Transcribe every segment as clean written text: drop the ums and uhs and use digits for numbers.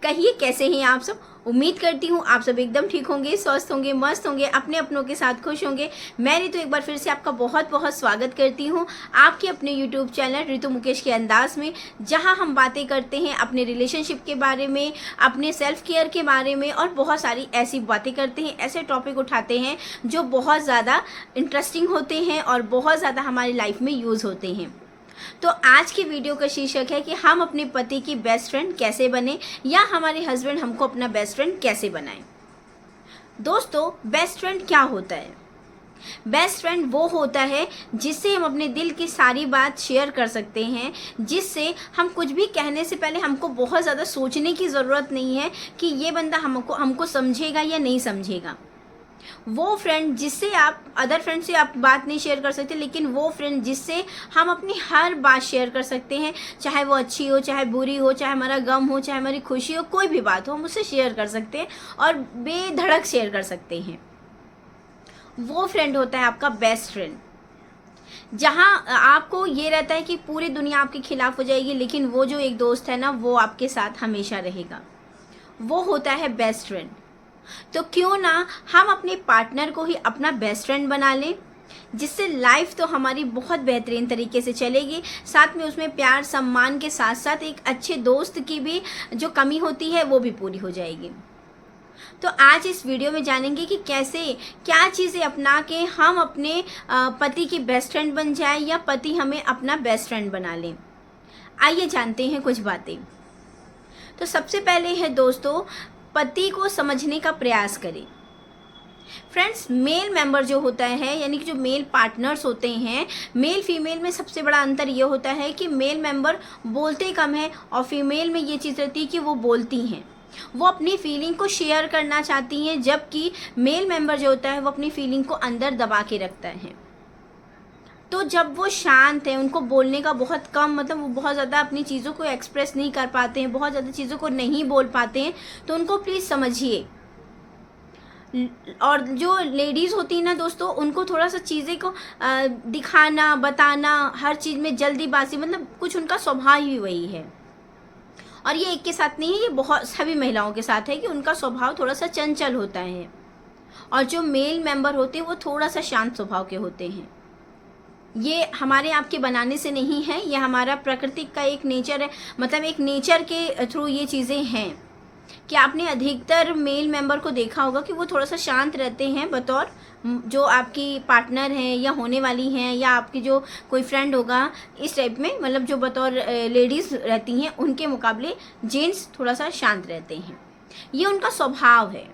कहिए कैसे हैं आप सब। उम्मीद करती हूँ आप सब एकदम ठीक होंगे, स्वस्थ होंगे, मस्त होंगे, अपने अपनों के साथ खुश होंगे। मैं रितु एक बार फिर से आपका बहुत बहुत स्वागत करती हूँ आपके अपने YouTube चैनल रितु मुकेश के अंदाज में, जहाँ हम बातें करते हैं अपने रिलेशनशिप के बारे में, अपने सेल्फ केयर के बारे में और बहुत सारी ऐसी बातें करते हैं, ऐसे टॉपिक उठाते हैं जो बहुत ज़्यादा इंटरेस्टिंग होते हैं और बहुत ज़्यादा हमारी लाइफ में यूज़ होते हैं। तो आज की वीडियो का शीर्षक है कि हम अपने पति की बेस्ट फ्रेंड कैसे बने, या हमारे हस्बैंड हमको अपना बेस्ट फ्रेंड कैसे बनाएं। दोस्तों, बेस्ट फ्रेंड क्या होता है? बेस्ट फ्रेंड वो होता है जिससे हम अपने दिल की सारी बात शेयर कर सकते हैं, जिससे हम कुछ भी कहने से पहले हमको बहुत ज़्यादा सोचने की ज़रूरत नहीं है कि ये बंदा हमको समझेगा या नहीं समझेगा। वो फ्रेंड जिससे आप अदर फ्रेंड से आप बात नहीं शेयर कर सकते, लेकिन वो फ्रेंड जिससे हम अपनी हर बात शेयर कर सकते हैं, चाहे वो अच्छी हो, चाहे बुरी हो, चाहे हमारा गम हो, चाहे हमारी खुशी हो, कोई भी बात हो हम उससे शेयर कर सकते हैं और बेधड़क शेयर कर सकते हैं। वो फ्रेंड होता है आपका बेस्ट फ्रेंड, जहाँ आपको ये रहता है कि पूरी दुनिया आपके खिलाफ हो जाएगी, लेकिन वो जो एक दोस्त है ना, वो आपके साथ हमेशा रहेगा। वो होता है बेस्ट फ्रेंड। तो क्यों ना हम अपने पार्टनर को ही अपना बेस्ट फ्रेंड बना लें, जिससे लाइफ तो हमारी बहुत बेहतरीन तरीके से चलेगी, साथ में उसमें प्यार सम्मान के साथ साथ एक अच्छे दोस्त की भी जो कमी होती है वो भी पूरी हो जाएगी। तो आज इस वीडियो में जानेंगे कि कैसे क्या चीज़ें अपना के हम अपने पति की बेस्ट फ्रेंड बन जाए, या पति हमें अपना बेस्ट फ्रेंड बना लें। आइए जानते हैं कुछ बातें। तो सबसे पहले है दोस्तों, पति को समझने का प्रयास करें। फ्रेंड्स, मेल मेंबर जो होता है, यानी कि जो मेल पार्टनर्स होते हैं, मेल फीमेल में सबसे बड़ा अंतर ये होता है कि मेल मेंबर बोलते कम है और फीमेल में ये चीज़ रहती है कि वो बोलती हैं, वो अपनी फीलिंग को शेयर करना चाहती हैं, जबकि मेल मेंबर जो होता है वो अपनी फीलिंग को अंदर दबा के रखता है। तो जब वो शांत है, उनको बोलने का बहुत कम, मतलब वो बहुत ज़्यादा अपनी चीज़ों को एक्सप्रेस नहीं कर पाते हैं, बहुत ज़्यादा चीज़ों को नहीं बोल पाते हैं, तो उनको प्लीज़ समझिए। और जो लेडीज़ होती है ना दोस्तों, उनको थोड़ा सा चीज़ें को दिखाना, बताना, हर चीज़ में जल्दीबाजी, मतलब कुछ उनका स्वभाव ही वही है। और ये एक के साथ नहीं है, ये बहुत सभी महिलाओं के साथ है कि उनका स्वभाव थोड़ा सा चंचल होता है। और जो मेल मेंबर होते हैं वो थोड़ा सा शांत स्वभाव के होते हैं। ये हमारे आपके बनाने से नहीं है, ये हमारा प्रकृति का एक नेचर है, मतलब एक नेचर के थ्रू ये चीज़ें हैं कि आपने अधिकतर मेल मेंबर को देखा होगा कि वो थोड़ा सा शांत रहते हैं बतौर जो आपकी पार्टनर हैं या होने वाली हैं, या आपकी जो कोई फ्रेंड होगा, इस टाइप में, मतलब जो बतौर लेडीज़ रहती हैं उनके मुकाबले जेंट्स थोड़ा सा शांत रहते हैं। ये उनका स्वभाव है।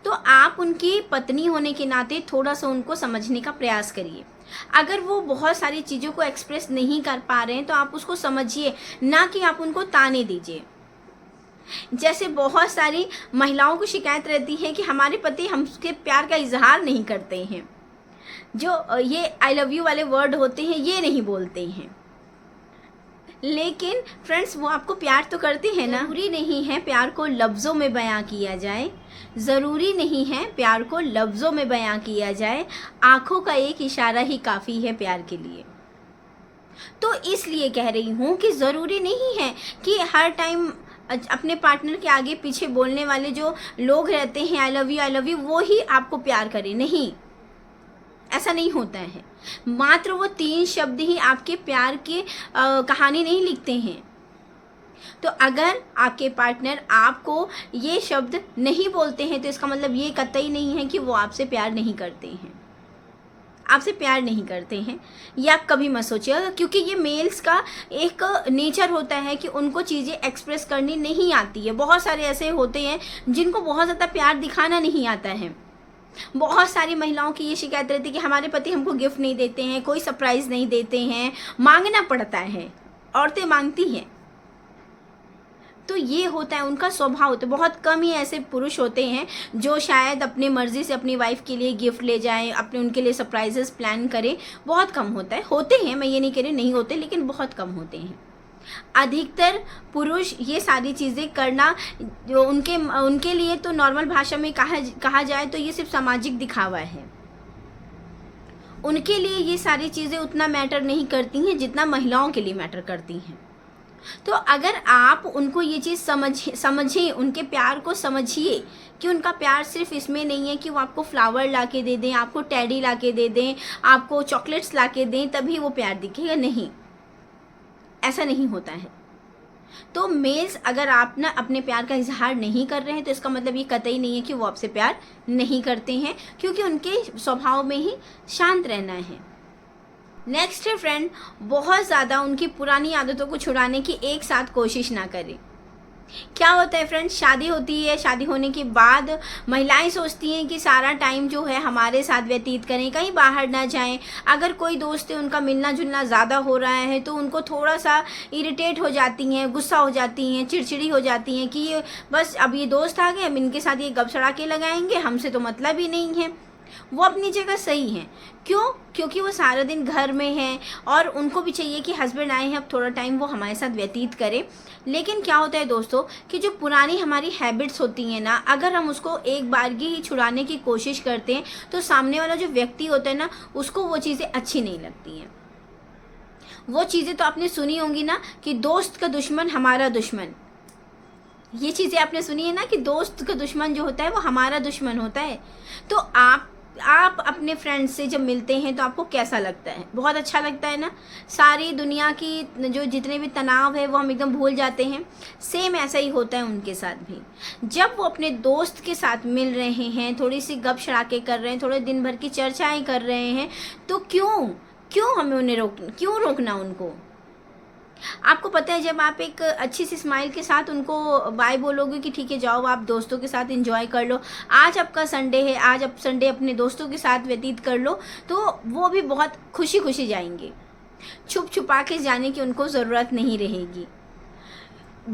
तो आप उनकी पत्नी होने के नाते थोड़ा सा उनको समझने का प्रयास करिए। अगर वो बहुत सारी चीज़ों को एक्सप्रेस नहीं कर पा रहे हैं तो आप उसको समझिए, ना कि आप उनको ताने दीजिए। जैसे बहुत सारी महिलाओं को शिकायत रहती है कि हमारे पति हमसे प्यार का इजहार नहीं करते हैं, जो ये आई लव यू वाले वर्ड होते हैं ये नहीं बोलते हैं। लेकिन फ्रेंड्स, वो आपको प्यार तो करते हैं ना। ज़रूरी नहीं है प्यार को लफ्ज़ों में बयां किया जाए, ज़रूरी नहीं है प्यार को लफ्ज़ों में बयां किया जाए, आँखों का एक इशारा ही काफ़ी है प्यार के लिए। तो इसलिए कह रही हूँ कि ज़रूरी नहीं है कि हर टाइम अपने पार्टनर के आगे पीछे बोलने वाले जो लोग रहते हैं आई लव यू वो ही आपको प्यार करें। नहीं, ऐसा नहीं होता है। मात्र वो 3 शब्द ही आपके प्यार की कहानी नहीं लिखते हैं। तो अगर आपके पार्टनर आपको ये शब्द नहीं बोलते हैं तो इसका मतलब ये कतई नहीं है कि वो आपसे प्यार नहीं करते हैं, आपसे प्यार नहीं करते हैं। ये आप कभी मत सोचिएगा, क्योंकि ये मेल्स का एक नेचर होता है कि उनको चीज़ें एक्सप्रेस करनी नहीं आती है। बहुत सारे ऐसे होते हैं जिनको बहुत ज़्यादा प्यार दिखाना नहीं आता है। बहुत सारी महिलाओं की ये शिकायत रहती है कि हमारे पति हमको गिफ्ट नहीं देते हैं, कोई सरप्राइज़ नहीं देते हैं, मांगना पड़ता है, औरतें मांगती हैं। तो ये होता है उनका स्वभाव। तो बहुत कम ही ऐसे पुरुष होते हैं जो शायद अपनी मर्ज़ी से अपनी वाइफ के लिए गिफ्ट ले जाएं, अपने उनके लिए सरप्राइजेस प्लान करें। बहुत कम होता है, होते हैं, मैं ये नहीं कह रही नहीं होते, लेकिन बहुत कम होते हैं। अधिकतर पुरुष ये सारी चीज़ें करना जो उनके लिए तो नॉर्मल भाषा में कहा जाए तो ये सिर्फ सामाजिक दिखावा है। उनके लिए ये सारी चीज़ें उतना मैटर नहीं करती हैं जितना महिलाओं के लिए मैटर करती हैं। तो अगर आप उनको ये चीज़ समझें, उनके प्यार को समझिए कि उनका प्यार सिर्फ इसमें नहीं है कि वो आपको फ्लावर ला के दे दें, आपको टेडी ला के दे दें, आपको चॉकलेट्स ला के दें तभी वो प्यार दिखेगा। नहीं, ऐसा नहीं होता है। तो मेल्स अगर आप ना अपने प्यार का इजहार नहीं कर रहे हैं तो इसका मतलब ये कतई नहीं है कि वो आपसे प्यार नहीं करते हैं, क्योंकि उनके स्वभाव में ही शांत रहना है। नेक्स्ट है फ्रेंड, बहुत ज़्यादा उनकी पुरानी आदतों को छुड़ाने की एक साथ कोशिश ना करें। क्या होता है फ्रेंड्स, शादी होती है, शादी होने के बाद महिलाएं सोचती हैं कि सारा टाइम जो है हमारे साथ व्यतीत करें, कहीं बाहर ना जाएं। अगर कोई दोस्त है उनका मिलना जुलना ज़्यादा हो रहा है तो उनको थोड़ा सा इरिटेट हो जाती हैं, गुस्सा हो जाती हैं, चिड़चिड़ी हो जाती हैं कि ये बस अब ये दोस्त आ गए, अब इनके साथ ये गपसड़ा के लगाएंगे, हमसे तो मतलब ही नहीं है। वो अपनी जगह सही हैं। क्यों? क्योंकि वो सारा दिन घर में हैं और उनको भी चाहिए कि हस्बैंड आए हैं, अब थोड़ा टाइम वो हमारे साथ व्यतीत करें। लेकिन क्या होता है दोस्तों कि जो पुरानी हमारी हैबिट्स होती हैं ना, अगर हम उसको एक बारगी ही छुड़ाने की कोशिश करते हैं तो सामने वाला जो व्यक्ति होता है ना, उसको वो चीज़ें अच्छी नहीं लगती हैं। वो चीज़ें तो आपने सुनी होंगी ना कि दोस्त का दुश्मन हमारा दुश्मन। ये चीज़ें आपने सुनी है ना कि दोस्त का दुश्मन जो होता है वो हमारा दुश्मन होता है। तो आप अपने फ्रेंड्स से जब मिलते हैं तो आपको कैसा लगता है? बहुत अच्छा लगता है ना। सारी दुनिया की जो जितने भी तनाव है वो हम एकदम भूल जाते हैं। सेम ऐसा ही होता है उनके साथ भी। जब वो अपने दोस्त के साथ मिल रहे हैं, थोड़ी सी गप शड़ाके कर रहे हैं, थोड़े दिन भर की चर्चाएं कर रहे हैं, तो क्यों हमें उन्हें क्यों रोकना उनको? आपको पता है, जब आप एक अच्छी सी स्माइल के साथ उनको बाय बोलोगे कि ठीक है जाओ आप दोस्तों के साथ एंजॉय कर लो, आज आपका संडे है, आज आप संडे अपने दोस्तों के साथ व्यतीत कर लो, तो वो भी बहुत खुशी खुशी जाएंगे। छुप छुपा के जाने की उनको ज़रूरत नहीं रहेगी।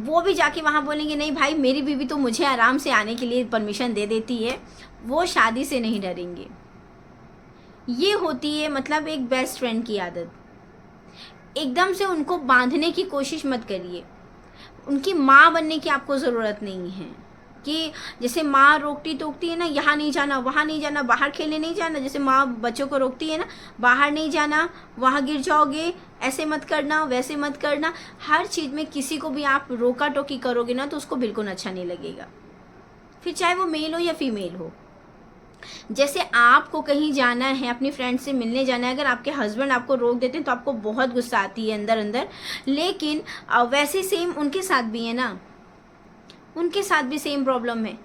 वो भी जाके वहाँ बोलेंगे नहीं भाई मेरी बीवी तो मुझे आराम से आने के लिए परमिशन दे देती है। वो शादी से नहीं डरेंगे। ये होती है मतलब एक बेस्ट फ्रेंड की आदत। एकदम से उनको बांधने की कोशिश मत करिए। उनकी माँ बनने की आपको ज़रूरत नहीं है कि जैसे माँ रोकती टोकती है ना, यहाँ नहीं जाना, वहाँ नहीं जाना, बाहर खेलने नहीं जाना, जैसे माँ बच्चों को रोकती है ना, बाहर नहीं जाना, वहाँ गिर जाओगे, ऐसे मत करना, वैसे मत करना। हर चीज़ में किसी को भी आप रोका टोकी करोगे ना तो उसको बिल्कुल अच्छा नहीं लगेगा, फिर चाहे वो मेल हो या फीमेल हो। जैसे आपको कहीं जाना है, अपनी फ्रेंड से मिलने जाना है, अगर आपके हस्बैंड आपको रोक देते हैं तो आपको बहुत गुस्सा आती है अंदर अंदर। लेकिन वैसे सेम उनके साथ भी है ना, उनके साथ भी सेम प्रॉब्लम है।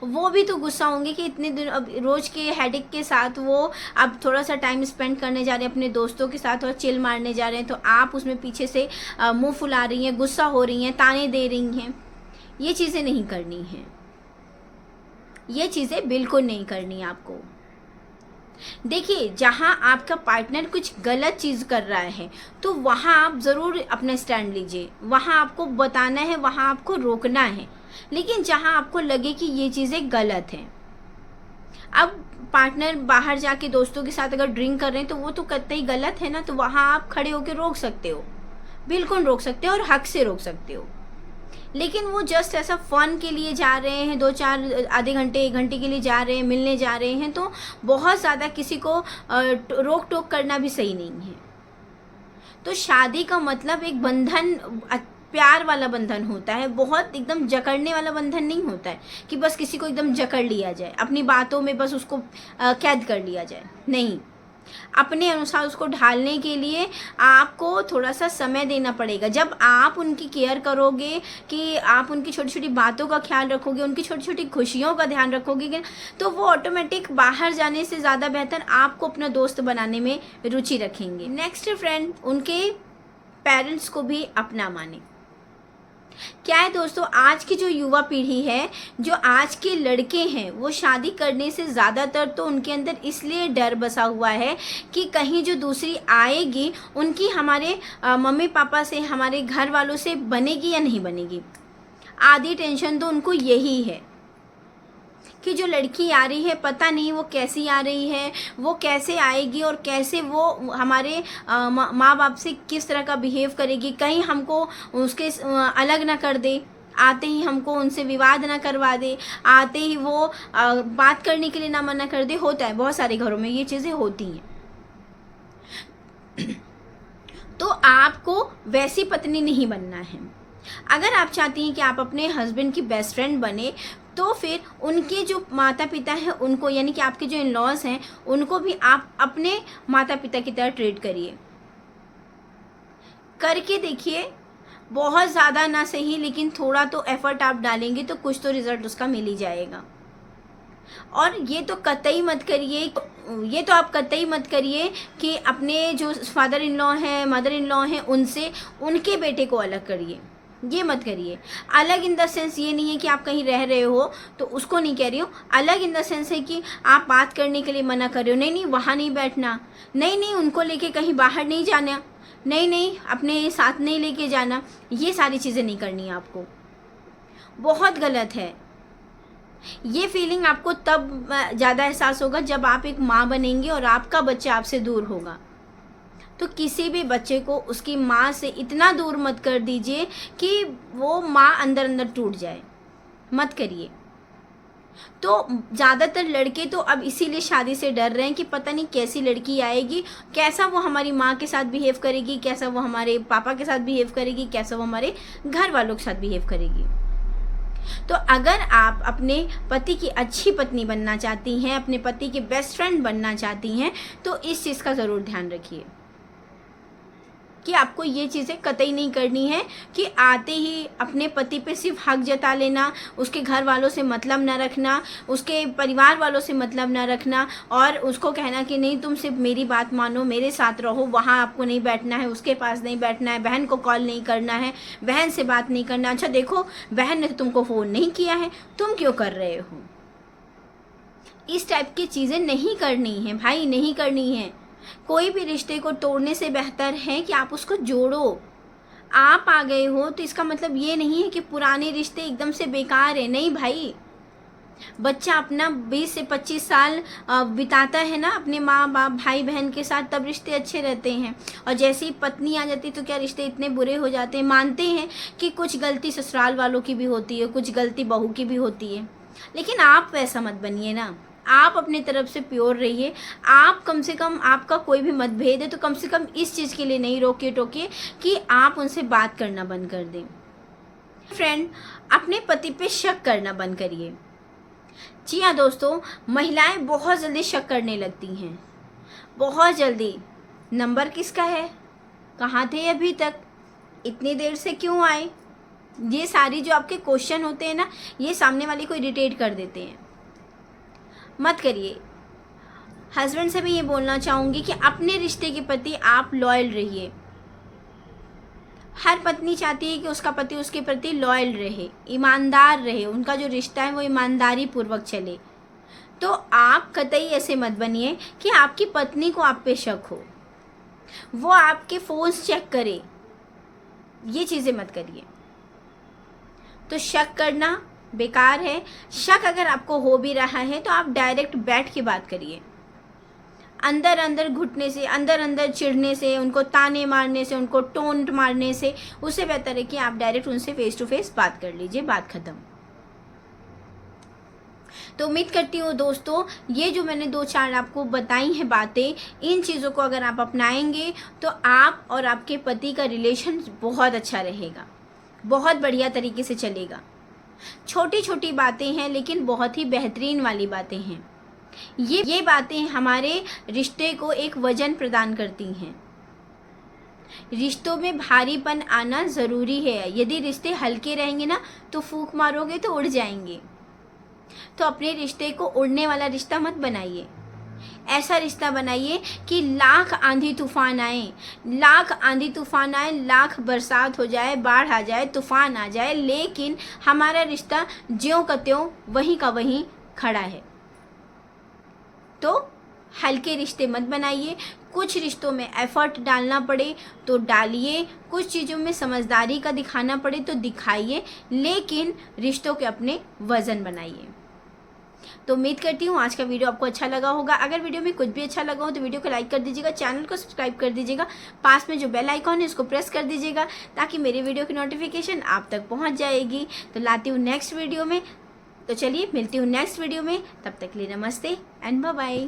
वो भी तो गुस्सा होंगे कि इतने दिन अब रोज़ के हेडेक के साथ वो अब थोड़ा सा टाइम स्पेंड करने जा रहे हैं अपने दोस्तों के साथ और चिल मारने जा रहे हैं, तो आप उसमें पीछे से मुंह फुला रही हैं, गुस्सा हो रही हैं, ताने दे रही हैं। ये चीज़ें नहीं करनी हैं। ये चीज़ें बिल्कुल नहीं करनी आपको। देखिए, जहाँ आपका पार्टनर कुछ गलत चीज़ कर रहा है तो वहाँ आप ज़रूर अपना स्टैंड लीजिए, वहाँ आपको बताना है, वहाँ आपको रोकना है। लेकिन जहाँ आपको लगे कि ये चीज़ें गलत हैं, अब पार्टनर बाहर जाके दोस्तों के साथ अगर ड्रिंक कर रहे हैं तो वो तो कतई गलत है ना, तो वहाँ आप खड़े होकर रोक सकते हो, बिल्कुल रोक सकते हो और हक से रोक सकते हो। लेकिन वो जस्ट ऐसा फ़न के लिए जा रहे हैं, 2-4 आधे घंटे 1 घंटे के लिए जा रहे हैं, मिलने जा रहे हैं, तो बहुत ज़्यादा किसी को रोक टोक करना भी सही नहीं है। तो शादी का मतलब एक बंधन, प्यार वाला बंधन होता है, बहुत एकदम जकड़ने वाला बंधन नहीं होता है कि बस किसी को एकदम जकड़ लिया जाए, अपनी बातों में बस उसको कैद कर लिया जाए। नहीं, अपने अनुसार उसको ढालने के लिए आपको थोड़ा सा समय देना पड़ेगा। जब आप उनकी केयर करोगे, कि आप उनकी छोटी छोटी बातों का ख्याल रखोगे, उनकी छोटी छोटी खुशियों का ध्यान रखोगे, तो वो ऑटोमेटिक बाहर जाने से ज़्यादा बेहतर आपको अपना दोस्त बनाने में रुचि रखेंगे। नेक्स्ट फ्रेंड, उनके पेरेंट्स को भी अपना माने। क्या है दोस्तों, आज की जो युवा पीढ़ी है, जो आज के लड़के हैं, वो शादी करने से ज़्यादातर तो उनके अंदर इसलिए डर बसा हुआ है कि कहीं जो दूसरी आएगी उनकी हमारे मम्मी पापा से, हमारे घर वालों से बनेगी या नहीं बनेगी। आधी टेंशन तो उनको यही है कि जो लड़की आ रही है पता नहीं वो कैसी आ रही है, वो कैसे आएगी और कैसे वो हमारे माँ बाप से किस तरह का बिहेव करेगी, कहीं हमको उसके अलग ना कर दे, आते ही हमको उनसे विवाद ना करवा दे, आते ही वो बात करने के लिए ना मना कर दे। होता है बहुत सारे घरों में ये चीज़ें होती हैं। तो आपको वैसी पत्नी नहीं बनना है। अगर आप चाहती हैं कि आप अपने हस्बैंड की बेस्ट फ्रेंड बने, तो फिर उनके जो माता पिता हैं उनको, यानी कि आपके जो इन लॉज हैं, उनको भी आप अपने माता पिता की तरह ट्रीट करिए। करके देखिए, बहुत ज़्यादा ना सही लेकिन थोड़ा तो एफर्ट आप डालेंगे तो कुछ तो रिजल्ट उसका मिल ही जाएगा। और ये तो कतई मत करिए, ये तो आप कतई मत करिए कि अपने जो फादर इन लॉ हैं, मदर इन लॉ हैं, उनसे उनके बेटे को अलग करिए। ये मत करिए। अलग इन द सेंस ये नहीं है कि आप कहीं रह रहे हो तो उसको नहीं कह रही हूँ। अलग इन द सेंस है कि आप बात करने के लिए मना कर रहे हो, नहीं नहीं वहाँ नहीं बैठना, नहीं नहीं उनको लेके कहीं बाहर नहीं जाना, नहीं नहीं अपने साथ नहीं लेके जाना, ये सारी चीज़ें नहीं करनी है आपको। बहुत गलत है। ये फीलिंग आपको तब ज़्यादा एहसास होगा जब आप एक माँ बनेंगे और आपका बच्चा आपसे दूर होगा। तो किसी भी बच्चे को उसकी माँ से इतना दूर मत कर दीजिए कि वो माँ अंदर अंदर टूट जाए, मत करिए। तो ज़्यादातर लड़के तो अब इसीलिए शादी से डर रहे हैं कि पता नहीं कैसी लड़की आएगी, कैसा वो हमारी माँ के साथ बिहेव करेगी, कैसा वो हमारे पापा के साथ बिहेव करेगी, कैसा वो हमारे घर वालों के साथ बिहेव करेगी। तो अगर आप अपने पति की अच्छी पत्नी बनना चाहती हैं, अपने पति की बेस्ट फ्रेंड बनना चाहती हैं, तो इस चीज़ का ज़रूर ध्यान रखिए कि आपको ये चीज़ें कतई नहीं करनी है कि आते ही अपने पति पे सिर्फ हक जता लेना, उसके घर वालों से मतलब ना रखना, उसके परिवार वालों से मतलब ना रखना और उसको कहना कि नहीं तुम सिर्फ मेरी बात मानो, मेरे साथ रहो, वहाँ आपको नहीं बैठना है, उसके पास नहीं बैठना है, बहन को कॉल नहीं करना है, बहन से बात नहीं करना। अच्छा देखो, बहन ने तुमको फ़ोन नहीं किया है, तुम क्यों कर रहे हो? इस टाइप की चीज़ें नहीं करनी है भाई, नहीं करनी है। कोई भी रिश्ते को तोड़ने से बेहतर है कि आप उसको जोड़ो। आप आ गए हो तो इसका मतलब ये नहीं है कि पुराने रिश्ते एकदम से बेकार है, नहीं भाई। बच्चा अपना 20 से 25 साल बिताता है ना अपने माँ बाप भाई बहन के साथ, तब रिश्ते अच्छे रहते हैं। और जैसे ही पत्नी आ जाती तो क्या रिश्ते इतने बुरे हो जाते हैं। मानते हैं कि कुछ गलती ससुराल वालों की भी होती है, कुछ गलती बहू की भी होती है, लेकिन आप वैसा मत बनिए ना। आप अपने तरफ से प्योर रहिए। आप कम से कम, आपका कोई भी मतभेद है तो कम से कम इस चीज़ के लिए नहीं रोकिए टोकिए कि आप उनसे बात करना बंद कर दें। फ्रेंड, अपने पति पे शक करना बंद करिए। जी हाँ दोस्तों, महिलाएं बहुत जल्दी शक करने लगती हैं, बहुत जल्दी। नंबर किसका है, कहाँ थे अभी तक, इतनी देर से क्यों आए, ये सारी जो आपके क्वेश्चन होते हैं ना, ये सामने वाले को इरिटेट कर देते हैं। मत करिए। हस्बैंड से भी ये बोलना चाहूँगी कि अपने रिश्ते के प्रति आप लॉयल रहिए। हर पत्नी चाहती है कि उसका पति उसके प्रति लॉयल रहे, ईमानदार रहे, उनका जो रिश्ता है वो ईमानदारी पूर्वक चले। तो आप कतई ऐसे मत बनिए कि आपकी पत्नी को आप पे शक हो, वो आपके फ़ोन्स चेक करे, ये चीज़ें मत करिए। तो शक करना बेकार है। शक अगर आपको हो भी रहा है तो आप डायरेक्ट बैठ के बात करिए। अंदर अंदर घुटने से, अंदर अंदर चिढ़ने से, उनको ताने मारने से, उनको टोंट मारने से, उससे बेहतर है कि आप डायरेक्ट उनसे फेस टू फेस बात कर लीजिए, बात खत्म। तो उम्मीद करती हूँ दोस्तों, ये जो मैंने 2-4 आपको बताई हैं बातें, इन चीज़ों को अगर आप अपनाएंगे तो आप और आपके पति का रिलेशन बहुत अच्छा रहेगा, बहुत बढ़िया तरीके से चलेगा। छोटी छोटी बातें हैं लेकिन बहुत ही बेहतरीन वाली बातें हैं। ये बातें हमारे रिश्ते को एक वजन प्रदान करती हैं। रिश्तों में भारीपन आना ज़रूरी है। यदि रिश्ते हल्के रहेंगे ना तो फूंक मारोगे तो उड़ जाएंगे। तो अपने रिश्ते को उड़ने वाला रिश्ता मत बनाइए। ऐसा रिश्ता बनाइए कि लाख आंधी तूफान आए, लाख आंधी तूफान आए, लाख बरसात हो जाए, बाढ़ आ जाए, तूफान आ जाए, लेकिन हमारा रिश्ता ज्यों का त्यों वहीं का वहीं खड़ा है। तो हल्के रिश्ते मत बनाइए। कुछ रिश्तों में एफर्ट डालना पड़े तो डालिए, कुछ चीज़ों में समझदारी का दिखाना पड़े तो दिखाइए, लेकिन रिश्तों के अपने वज़न बनाइए। तो उम्मीद करती हूँ आज का वीडियो आपको अच्छा लगा होगा। अगर वीडियो में कुछ भी अच्छा लगा हो तो वीडियो को लाइक कर दीजिएगा, चैनल को सब्सक्राइब कर दीजिएगा, पास में जो बेल आइकॉन है उसको प्रेस कर दीजिएगा ताकि मेरे वीडियो की नोटिफिकेशन आप तक पहुँच जाएगी। तो लाती हूँ नेक्स्ट वीडियो में। तो चलिए मिलती हूँ नेक्स्ट वीडियो में, तब तक के लिए नमस्ते एंड बाय बाय।